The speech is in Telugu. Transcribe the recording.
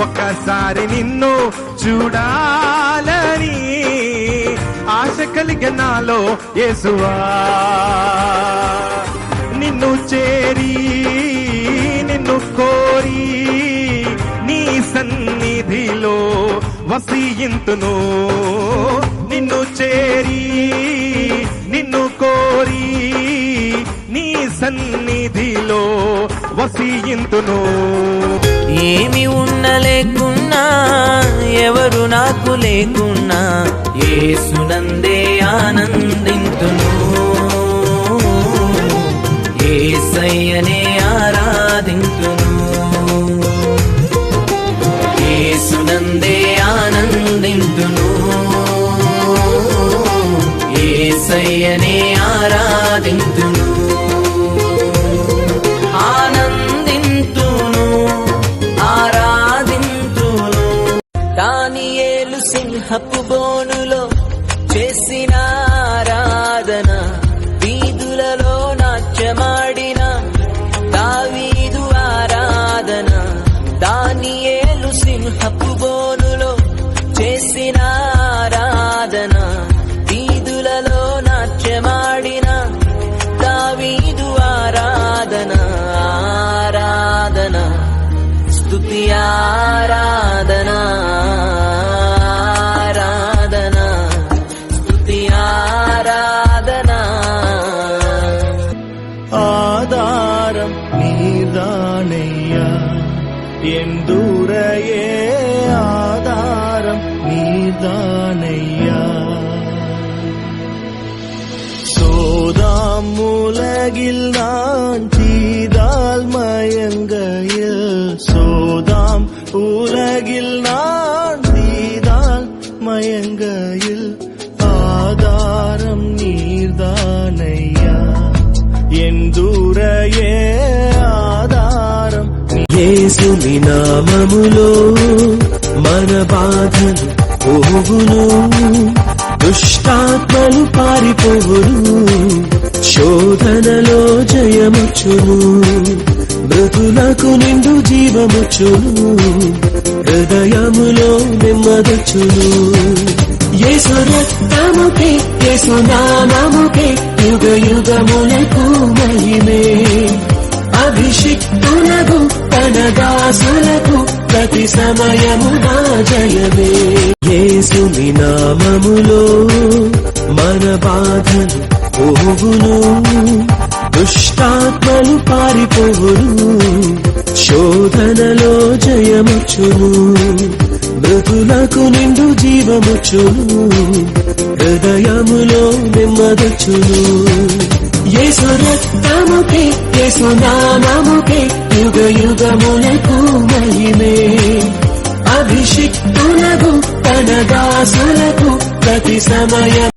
ఒక్కసారి నిన్ను చూడాలని ఆశ కలిగ నాలో యేసువా. నిన్ను చేరి నిన్ను కోరి నీ సన్నిధిలో వసింతును. నిన్ను చేరి నిన్ను కోరి నీ సన్నిధిలో వసింతును. ఏమి ఉండలేకున్నా ఎవరు నాకు లేకున్నా యేసునందే ఆనందింతును. యేసయ్యనే ఆరాధింతును. యేసునందే ఆనందింతును. యేసయ్యనే ఆరాధింతును. దానియేలు సింహపు బోనులో చేసిన ఆరాధన, వీధులలో నాట్యమాడిన దావీదు ఆరాధన. దానియేలు సింహపు బోనులో చేసిన ఆరాధన, వీధులలో నాట్యమాడిన దావీదు ఆరాధన. ఆరాధన స్తుతి ఆరాధన, ఆరాధన స్తుతి ఆరాధన. ఆధారం నీదానయ్యా ఎందురయే, ఆధారం నీదానయ్యా. சோதாமுலகில் நான் செய்தால் மயங்கையில், சோதாம் உலகில் நான் செய்தால் மயங்கையில் ஆதாரம் நீர்தானையா. ఎందురయే ఆధారం. యేసుని నామములో మన బాధలు పోగును, దుష్టాత్మలు పారిపోవును, శోధనలో జయముచ్చును, మృతులకు నిండు జీవముచ్చును, హృదయములో నెమ్మదొచ్చును. యేసు రక్తముకే యేసు నామముకే యుగ యుగములకు మహిమే. అభిషిక్తులకు తన దాసులకు ప్రతి సమయమునా జయమే. యేసుని నామములో మన బాధలు పోగును, దుష్టాత్మలు పారిపోవును, శోధనలో జయముచ్చును, మృతులకు నిండు జీవముచ్చును, హృదయములో నెమ్మదొచ్చును. యేసు రక్తముకే యేసు నామముకే యుగ యుగములకు మహిమే. అభిషిక్తులకు తన దాసులకు ప్రతి సమయం